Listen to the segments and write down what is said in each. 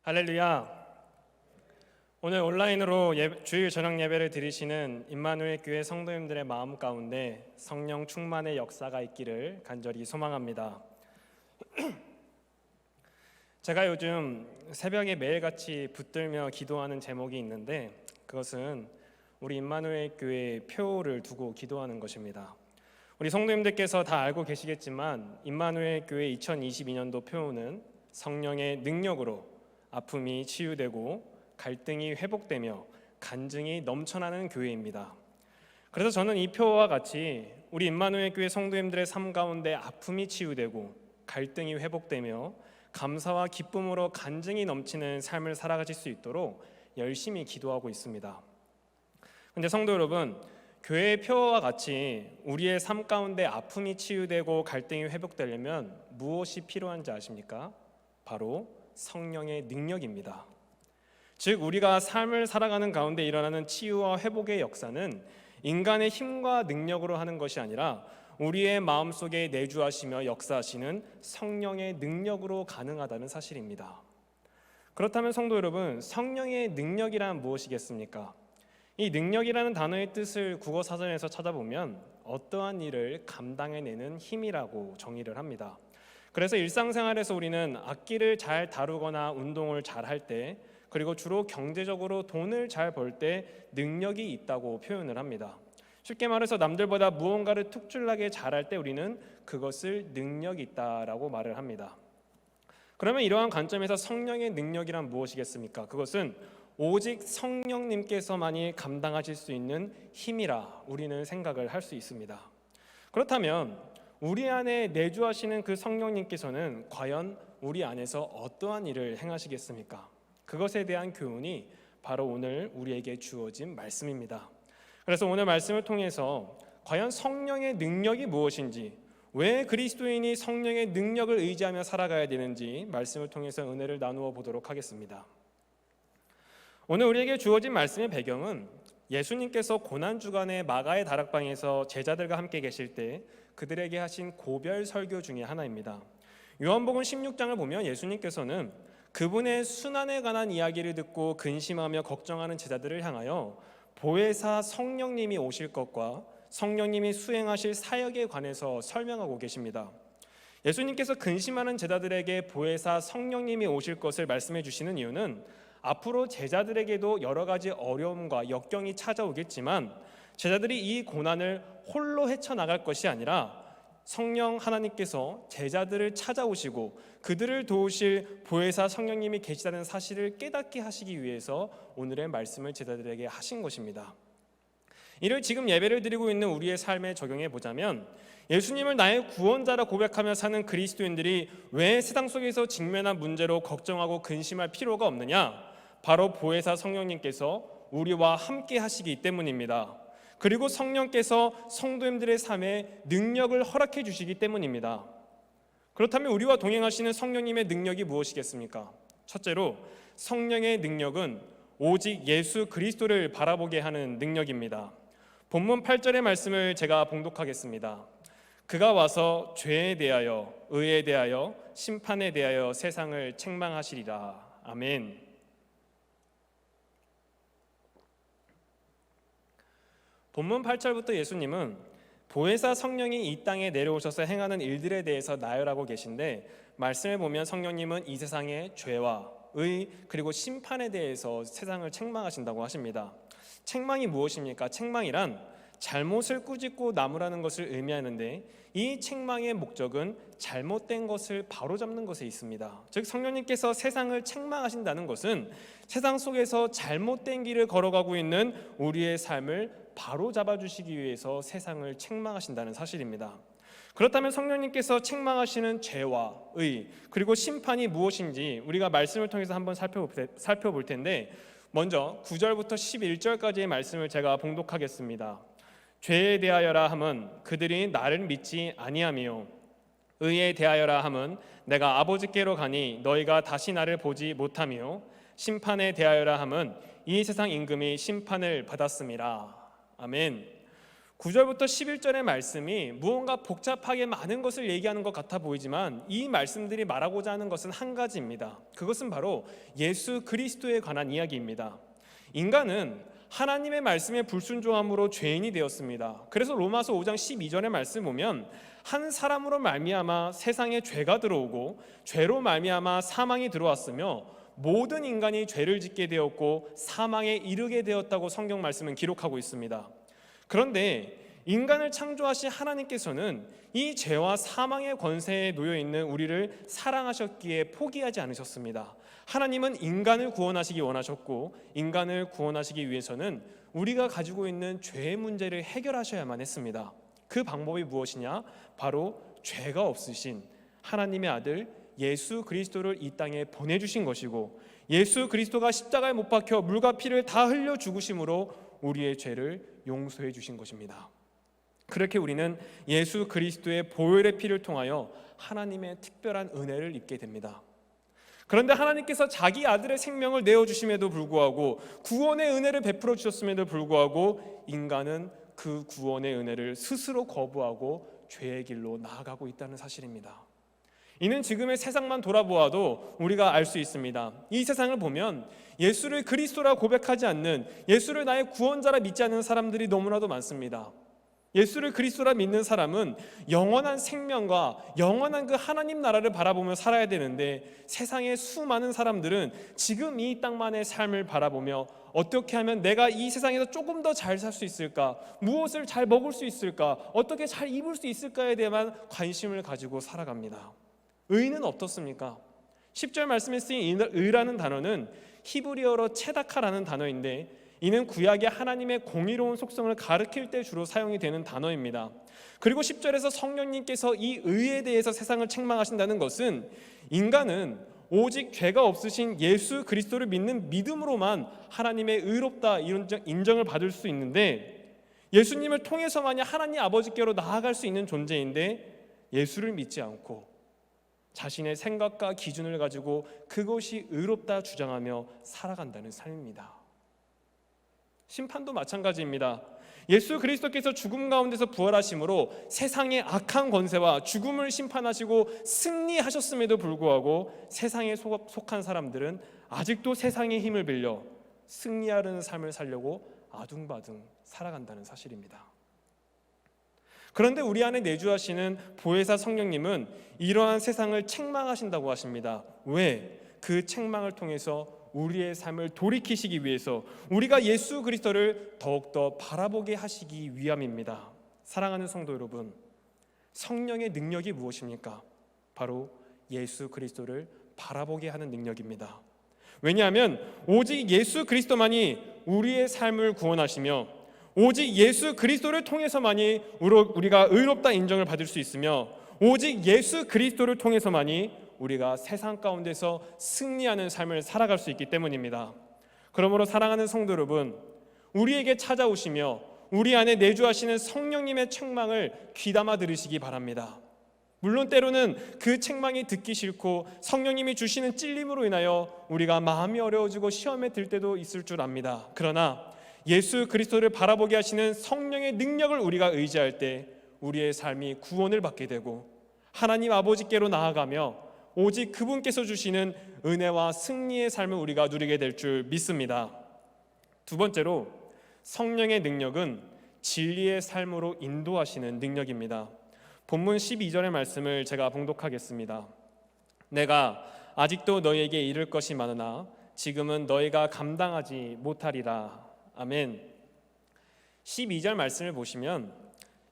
할렐루야. 오늘 온라인으로 주일 저녁 예배를 드리시는 임마누엘 교회 성도님들의 마음 가운데 성령 충만의 역사가 있기를 간절히 소망합니다. 제가 요즘 새벽에 매일같이 붙들며 기도하는 제목이 있는데, 그것은 우리 임마누엘 교회 표를 두고 기도하는 것입니다. 우리 성도님들께서 다 알고 계시겠지만 임마누엘 교회 2022년도 표는 성령의 능력으로 아픔이 치유되고 갈등이 회복되며 간증이 넘쳐나는 교회입니다. 그래서 저는 이 표와 같이 우리 임마누엘 교회 성도님들의 삶 가운데 아픔이 치유되고 갈등이 회복되며 감사와 기쁨으로 간증이 넘치는 삶을 살아가실 수 있도록 열심히 기도하고 있습니다. 근데 성도 여러분, 교회의 표와 같이 우리의 삶 가운데 아픔이 치유되고 갈등이 회복되려면 무엇이 필요한지 아십니까? 바로 성령의 능력입니다. 즉, 우리가 삶을 살아가는 가운데 일어나는 치유와 회복의 역사는 인간의 힘과 능력으로 하는 것이 아니라 우리의 마음속에 내주하시며 역사하시는 성령의 능력으로 가능하다는 사실입니다. 그렇다면 성도 여러분, 성령의 능력이란 무엇이겠습니까? 이 능력이라는 단어의 뜻을 국어 사전에서 찾아보면 어떠한 일을 감당해내는 힘이라고 정의를 합니다. 그래서 일상생활에서 우리는 악기를 잘 다루거나 운동을 잘 할 때, 그리고 주로 경제적으로 돈을 잘 벌 때 능력이 있다고 표현을 합니다. 쉽게 말해서 남들보다 무언가를 특출나게 잘할 때 우리는 그것을 능력이 있다라고 말을 합니다. 그러면 이러한 관점에서 성령의 능력이란 무엇이겠습니까? 그것은 오직 성령님께서만이 감당하실 수 있는 힘이라 우리는 생각을 할 수 있습니다. 그렇다면 우리 안에 내주하시는 그 성령님께서는 과연 우리 안에서 어떠한 일을 행하시겠습니까? 그것에 대한 교훈이 바로 오늘 우리에게 주어진 말씀입니다. 그래서 오늘 말씀을 통해서 과연 성령의 능력이 무엇인지, 왜 그리스도인이 성령의 능력을 의지하며 살아가야 되는지 말씀을 통해서 은혜를 나누어 보도록 하겠습니다. 오늘 우리에게 주어진 말씀의 배경은 예수님께서 고난주간에 마가의 다락방에서 제자들과 함께 계실 때 그들에게 하신 고별 설교 중에 하나입니다. 요한복음 16장을 보면 예수님께서는 그분의 순환에 관한 이야기를 듣고 근심하며 걱정하는 제자들을 향하여 보혜사 성령님이 오실 것과 성령님이 수행하실 사역에 관해서 설명하고 계십니다. 예수님께서 근심하는 제자들에게 보혜사 성령님이 오실 것을 말씀해 주시는 이유는 앞으로 제자들에게도 여러 가지 어려움과 역경이 찾아오겠지만 제자들이 이 고난을 홀로 헤쳐나갈 것이 아니라 성령 하나님께서 제자들을 찾아오시고 그들을 도우실 보혜사 성령님이 계시다는 사실을 깨닫게 하시기 위해서 오늘의 말씀을 제자들에게 하신 것입니다. 이를 지금 예배를 드리고 있는 우리의 삶에 적용해 보자면 예수님을 나의 구원자라 고백하며 사는 그리스도인들이 왜 세상 속에서 직면한 문제로 걱정하고 근심할 필요가 없느냐? 바로 보혜사 성령님께서 우리와 함께 하시기 때문입니다. 그리고 성령께서 성도님들의 삶에 능력을 허락해 주시기 때문입니다. 그렇다면 우리와 동행하시는 성령님의 능력이 무엇이겠습니까? 첫째로 성령의 능력은 오직 예수 그리스도를 바라보게 하는 능력입니다. 본문 8절의 말씀을 제가 봉독하겠습니다. 그가 와서 죄에 대하여, 의에 대하여, 심판에 대하여 세상을 책망하시리라. 아멘. 본문 8절부터 예수님은 보혜사 성령이 이 땅에 내려오셔서 행하는 일들에 대해서 나열하고 계신데, 말씀을 보면 성령님은 이 세상의 죄와 의 그리고 심판에 대해서 세상을 책망하신다고 하십니다. 책망이 무엇입니까? 책망이란 잘못을 꾸짖고 나무라는 것을 의미하는데, 이 책망의 목적은 잘못된 것을 바로잡는 것에 있습니다. 즉 성령님께서 세상을 책망하신다는 것은 세상 속에서 잘못된 길을 걸어가고 있는 우리의 삶을 바로잡아 주시기 위해서 세상을 책망하신다는 사실입니다. 그렇다면 성령님께서 책망하시는 죄와 의 그리고 심판이 무엇인지 우리가 말씀을 통해서 한번 살펴볼 텐데, 먼저 9절부터 11절까지의 말씀을 제가 봉독하겠습니다. 죄에 대하여라 함은 그들이 나를 믿지 아니하며, 의에 대하여라 함은 내가 아버지께로 가니 너희가 다시 나를 보지 못하며, 심판에 대하여라 함은 이 세상 임금이 심판을 받았음이라. 아멘. 9절부터 11절의 말씀이 무언가 복잡하게 많은 것을 얘기하는 것 같아 보이지만 이 말씀들이 말하고자 하는 것은 한 가지입니다. 그것은 바로 예수 그리스도에 관한 이야기입니다. 인간은 하나님의 말씀에 불순종함으로 죄인이 되었습니다. 그래서 로마서 5장 12절의 말씀 보면 한 사람으로 말미암아 세상에 죄가 들어오고 죄로 말미암아 사망이 들어왔으며 모든 인간이 죄를 짓게 되었고 사망에 이르게 되었다고 성경 말씀은 기록하고 있습니다. 그런데 인간을 창조하신 하나님께서는 이 죄와 사망의 권세에 놓여 있는 우리를 사랑하셨기에 포기하지 않으셨습니다. 하나님은 인간을 구원하시기 원하셨고 인간을 구원하시기 위해서는 우리가 가지고 있는 죄의 문제를 해결하셔야만 했습니다. 그 방법이 무엇이냐? 바로 죄가 없으신 하나님의 아들 예수 그리스도를 이 땅에 보내주신 것이고 예수 그리스도가 십자가에 못 박혀 물과 피를 다 흘려 죽으심으로 우리의 죄를 용서해 주신 것입니다. 그렇게 우리는 예수 그리스도의 보혈의 피를 통하여 하나님의 특별한 은혜를 입게 됩니다. 그런데 하나님께서 자기 아들의 생명을 내어주심에도 불구하고 구원의 은혜를 베풀어 주셨음에도 불구하고 인간은 그 구원의 은혜를 스스로 거부하고 죄의 길로 나아가고 있다는 사실입니다. 이는 지금의 세상만 돌아보아도 우리가 알 수 있습니다. 이 세상을 보면 예수를 그리스도라 고백하지 않는, 예수를 나의 구원자라 믿지 않는 사람들이 너무나도 많습니다. 예수를 그리스도라 믿는 사람은 영원한 생명과 영원한 그 하나님 나라를 바라보며 살아야 되는데 세상의 수많은 사람들은 지금 이 땅만의 삶을 바라보며 어떻게 하면 내가 이 세상에서 조금 더 잘 살 수 있을까, 무엇을 잘 먹을 수 있을까, 어떻게 잘 입을 수 있을까에 대한 관심을 가지고 살아갑니다. 의는 어떻습니까? 10절 말씀에 쓰인 의라는 단어는 히브리어로 체다카라는 단어인데 이는 구약의 하나님의 공의로운 속성을 가리킬 때 주로 사용이 되는 단어입니다. 그리고 10절에서 성령님께서 이 의에 대해서 세상을 책망하신다는 것은 인간은 오직 죄가 없으신 예수 그리스도를 믿는 믿음으로만 하나님의 의롭다 인정을 받을 수 있는데 예수님을 통해서만이 하나님 아버지께로 나아갈 수 있는 존재인데 예수를 믿지 않고 자신의 생각과 기준을 가지고 그것이 의롭다 주장하며 살아간다는 삶입니다. 심판도 마찬가지입니다. 예수 그리스도께서 죽음 가운데서 부활하심으로 세상의 악한 권세와 죽음을 심판하시고 승리하셨음에도 불구하고 세상에 속한 사람들은 아직도 세상의 힘을 빌려 승리하려는 삶을 살려고 아둥바둥 살아간다는 사실입니다. 그런데 우리 안에 내주하시는 보혜사 성령님은 이러한 세상을 책망하신다고 하십니다. 왜? 그 책망을 통해서 우리의 삶을 돌이키시기 위해서 우리가 예수 그리스도를 더욱더 바라보게 하시기 위함입니다. 사랑하는 성도 여러분, 성령의 능력이 무엇입니까? 바로 예수 그리스도를 바라보게 하는 능력입니다. 왜냐하면 오직 예수 그리스도만이 우리의 삶을 구원하시며 오직 예수 그리스도를 통해서만이 우리가 의롭다 인정을 받을 수 있으며 오직 예수 그리스도를 통해서만이 우리가 세상 가운데서 승리하는 삶을 살아갈 수 있기 때문입니다. 그러므로 사랑하는 성도 여러분, 우리에게 찾아오시며 우리 안에 내주하시는 성령님의 책망을 귀담아 들으시기 바랍니다. 물론 때로는 그 책망이 듣기 싫고 성령님이 주시는 찔림으로 인하여 우리가 마음이 어려워지고 시험에 들 때도 있을 줄 압니다. 그러나 예수 그리스도를 바라보게 하시는 성령의 능력을 우리가 의지할 때 우리의 삶이 구원을 받게 되고 하나님 아버지께로 나아가며 오직 그분께서 주시는 은혜와 승리의 삶을 우리가 누리게 될 줄 믿습니다. 두 번째로 성령의 능력은 진리의 삶으로 인도하시는 능력입니다. 본문 12절의 말씀을 제가 봉독하겠습니다. 내가 아직도 너희에게 이를 것이 많으나 지금은 너희가 감당하지 못하리라. 아멘. 12절 말씀을 보시면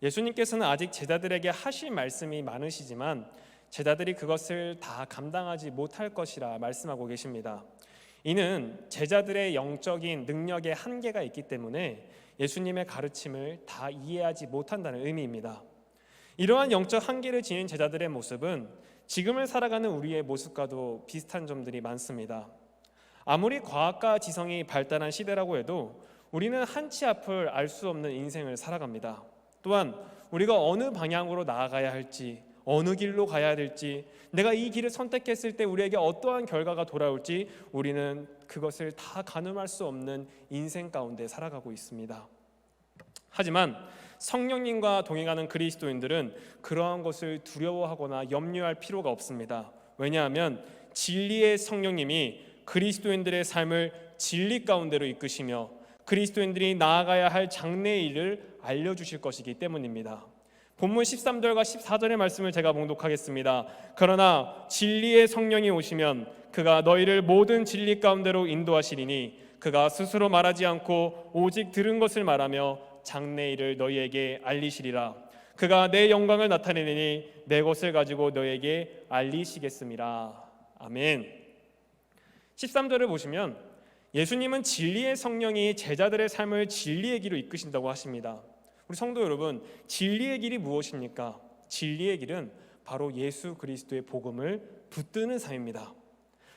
예수님께서는 아직 제자들에게 하실 말씀이 많으시지만 제자들이 그것을 다 감당하지 못할 것이라 말씀하고 계십니다. 이는 제자들의 영적인 능력에 한계가 있기 때문에 예수님의 가르침을 다 이해하지 못한다는 의미입니다. 이러한 영적 한계를 지닌 제자들의 모습은 지금을 살아가는 우리의 모습과도 비슷한 점들이 많습니다. 아무리 과학과 지성이 발달한 시대라고 해도 우리는 한치 앞을 알 수 없는 인생을 살아갑니다. 또한 우리가 어느 방향으로 나아가야 할지, 어느 길로 가야 될지, 내가 이 길을 선택했을 때 우리에게 어떠한 결과가 돌아올지 우리는 그것을 다 가늠할 수 없는 인생 가운데 살아가고 있습니다. 하지만 성령님과 동행하는 그리스도인들은 그러한 것을 두려워하거나 염려할 필요가 없습니다. 왜냐하면 진리의 성령님이 그리스도인들의 삶을 진리 가운데로 이끄시며 그리스도인들이 나아가야 할 장래의 일을 알려주실 것이기 때문입니다. 본문 13절과 14절의 말씀을 제가 봉독하겠습니다. 그러나 진리의 성령이 오시면 그가 너희를 모든 진리 가운데로 인도하시리니 그가 스스로 말하지 않고 오직 들은 것을 말하며 장래의 일을 너희에게 알리시리라. 그가 내 영광을 나타내니 내 것을 가지고 너희에게 알리시겠음이라. 아멘. 13절을 보시면 예수님은 진리의 성령이 제자들의 삶을 진리의 길로 이끄신다고 하십니다. 우리 성도 여러분, 진리의 길이 무엇입니까? 진리의 길은 바로 예수 그리스도의 복음을 붙드는 삶입니다.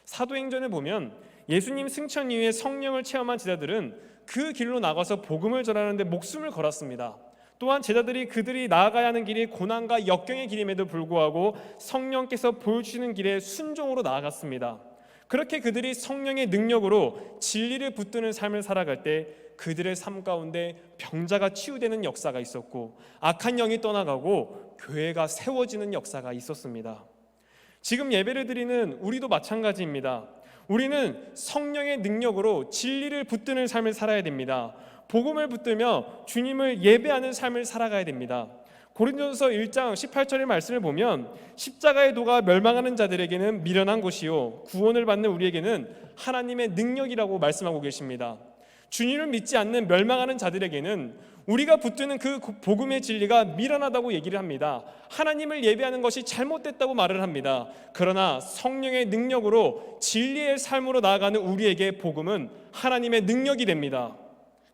사도행전을 보면 예수님 승천 이후에 성령을 체험한 제자들은 그 길로 나가서 복음을 전하는 데 목숨을 걸었습니다. 또한 제자들이 그들이 나아가야 하는 길이 고난과 역경의 길임에도 불구하고 성령께서 보여주시는 길에 순종으로 나아갔습니다. 그렇게 그들이 성령의 능력으로 진리를 붙드는 삶을 살아갈 때 그들의 삶 가운데 병자가 치유되는 역사가 있었고 악한 영이 떠나가고 교회가 세워지는 역사가 있었습니다. 지금 예배를 드리는 우리도 마찬가지입니다. 우리는 성령의 능력으로 진리를 붙드는 삶을 살아야 됩니다. 복음을 붙들며 주님을 예배하는 삶을 살아가야 됩니다. 고린도전서 1장 18절의 말씀을 보면 십자가의 도가 멸망하는 자들에게는 미련한 것이요 구원을 받는 우리에게는 하나님의 능력이라고 말씀하고 계십니다. 주님을 믿지 않는 멸망하는 자들에게는 우리가 붙드는 그 복음의 진리가 미련하다고 얘기를 합니다. 하나님을 예배하는 것이 잘못됐다고 말을 합니다. 그러나 성령의 능력으로 진리의 삶으로 나아가는 우리에게 복음은 하나님의 능력이 됩니다.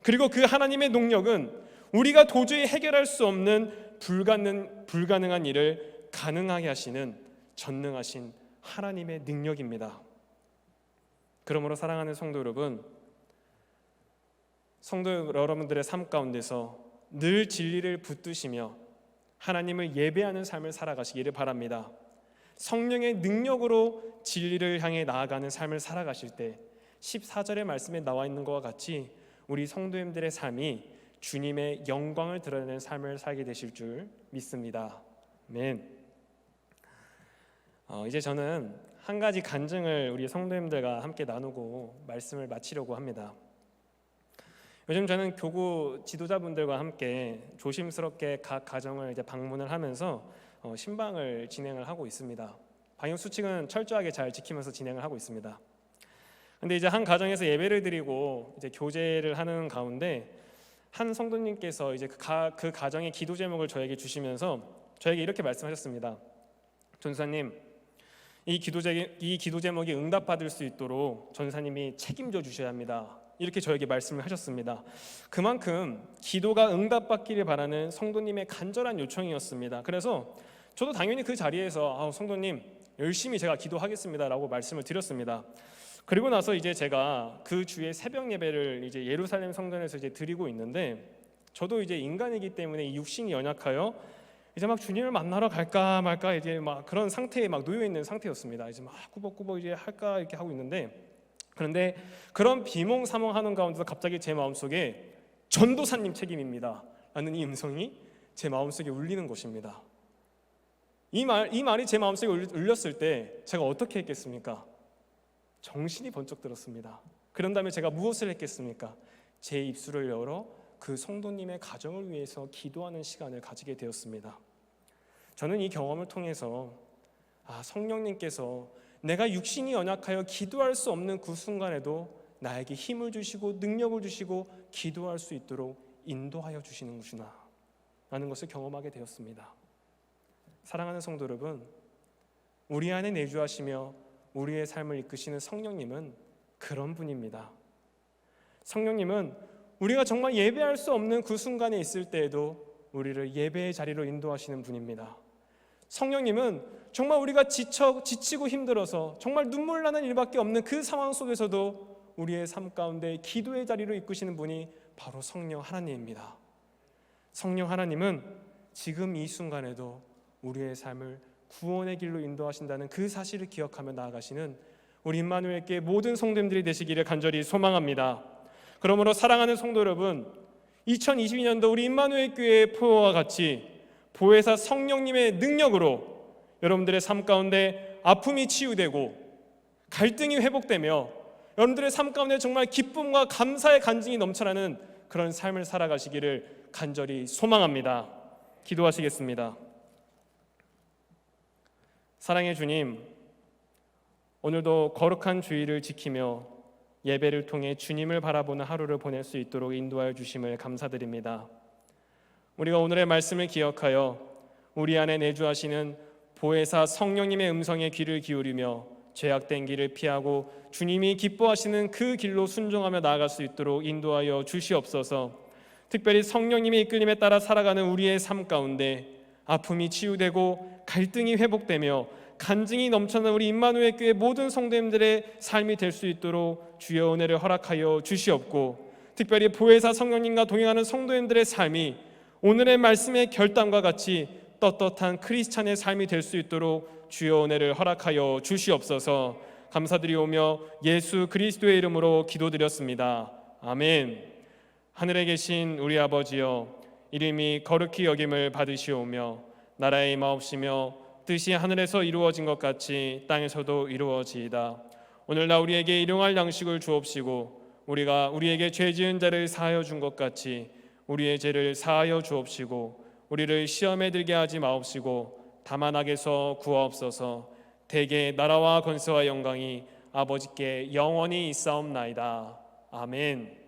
그리고 그 하나님의 능력은 우리가 도저히 해결할 수 없는 불가능한 일을 가능하게 하시는 전능하신 하나님의 능력입니다. 그러므로 사랑하는 성도 여러분, 성도 여러분들의 삶 가운데서 늘 진리를 붙드시며 하나님을 예배하는 삶을 살아가시기를 바랍니다. 성령의 능력으로 진리를 향해 나아가는 삶을 살아가실 때 14절의 말씀에 나와 있는 것과 같이 우리 성도님들의 삶이 주님의 영광을 드러내는 삶을 살게 되실 줄 믿습니다. 아멘. 이제 저는 한 가지 간증을 우리 성도님들과 함께 나누고 말씀을 마치려고 합니다. 요즘 저는 교구 지도자분들과 함께 조심스럽게 각 가정을 이제 방문을 하면서 신방을 진행을 하고 있습니다. 방역 수칙은 철저하게 잘 지키면서 진행을 하고 있습니다. 근데 이제 한 가정에서 예배를 드리고 이제 교제를 하는 가운데 한 성도님께서 이제 그 가정의 기도 제목을 저에게 주시면서 저에게 이렇게 말씀하셨습니다. 전사님, 이 기도 제목이 응답받을 수 있도록 전사님이 책임져 주셔야 합니다. 이렇게 저에게 말씀을 하셨습니다. 그만큼 기도가 응답받기를 바라는 성도님의 간절한 요청이었습니다. 그래서 저도 당연히 그 자리에서 성도님 열심히 제가 기도하겠습니다라고 말씀을 드렸습니다. 그리고 나서 이제 제가 그 주에 새벽 예배를 이제 예루살렘 성전에서 이제 드리고 있는데 저도 이제 인간이기 때문에 이 육신이 연약하여 이제 막 주님을 만나러 갈까 말까 이제 막 그런 상태에 막 놓여 있는 상태였습니다. 이제 막 꾸벅꾸벅 이제 할까 이렇게 하고 있는데 그런데 그런 비몽사몽하는 가운데서 갑자기 제 마음속에 전도사님 책임입니다 라는 이 음성이 제 마음속에 울리는 것입니다. 이 말이 제 마음속에 울렸을 때 제가 어떻게 했겠습니까? 정신이 번쩍 들었습니다. 그런 다음에 제가 무엇을 했겠습니까? 제 입술을 열어 그 성도님의 가정을 위해서 기도하는 시간을 가지게 되었습니다. 저는 이 경험을 통해서 성령님께서 내가 육신이 연약하여 기도할 수 없는 그 순간에도 나에게 힘을 주시고 능력을 주시고 기도할 수 있도록 인도하여 주시는구나 라는 것을 경험하게 되었습니다. 사랑하는 성도 여러분, 우리 안에 내주하시며 우리의 삶을 이끄시는 성령님은 그런 분입니다. 성령님은 우리가 정말 예배할 수 없는 그 순간에 있을 때에도 우리를 예배의 자리로 인도하시는 분입니다. 성령님은 정말 우리가 지치고 힘들어서 정말 눈물 나는 일밖에 없는 그 상황 속에서도 우리의 삶 가운데 기도의 자리로 이끄시는 분이 바로 성령 하나님입니다. 성령 하나님은 지금 이 순간에도 우리의 삶을 구원의 길로 인도하신다는 그 사실을 기억하며 나아가시는 우리 임마누엘교회 모든 성도님들이 되시기를 간절히 소망합니다. 그러므로 사랑하는 성도 여러분, 2022년도 우리 임마누엘 교회의 포효와 같이 보혜사 성령님의 능력으로 여러분들의 삶 가운데 아픔이 치유되고 갈등이 회복되며 여러분들의 삶 가운데 정말 기쁨과 감사의 간증이 넘쳐나는 그런 삶을 살아가시기를 간절히 소망합니다. 기도하시겠습니다. 사랑의 주님, 오늘도 거룩한 주의를 지키며 예배를 통해 주님을 바라보는 하루를 보낼 수 있도록 인도하여 주심을 감사드립니다. 우리가 오늘의 말씀을 기억하여 우리 안에 내주하시는 보혜사 성령님의 음성에 귀를 기울이며 죄악된 길을 피하고 주님이 기뻐하시는 그 길로 순종하며 나아갈 수 있도록 인도하여 주시옵소서. 특별히 성령님의 이끌림에 따라 살아가는 우리의 삶 가운데 아픔이 치유되고 갈등이 회복되며 간증이 넘쳐나는 우리 임마누엘 교회 모든 성도님들의 삶이 될 수 있도록 주여 은혜를 허락하여 주시옵고, 특별히 보혜사 성령님과 동행하는 성도님들의 삶이 오늘의 말씀의 결단과 같이 떳떳한 크리스찬의 삶이 될 수 있도록 주여 은혜를 허락하여 주시옵소서. 감사드리오며 예수 그리스도의 이름으로 기도드렸습니다. 아멘. 하늘에 계신 우리 아버지여, 이름이 거룩히 여김을 받으시오며 나라의 임하옵시며 뜻이 하늘에서 이루어진 것 같이 땅에서도 이루어지이다. 오늘날 우리에게 일용할 양식을 주옵시고 우리가 우리에게 죄 지은 자를 사하여 준 것 같이 우리의 죄를 사하여 주옵시고 우리를 시험에 들게 하지 마옵시고 다만 악에서 구하옵소서. 대개 나라와 권세와 영광이 아버지께 영원히 있사옵나이다. 아멘.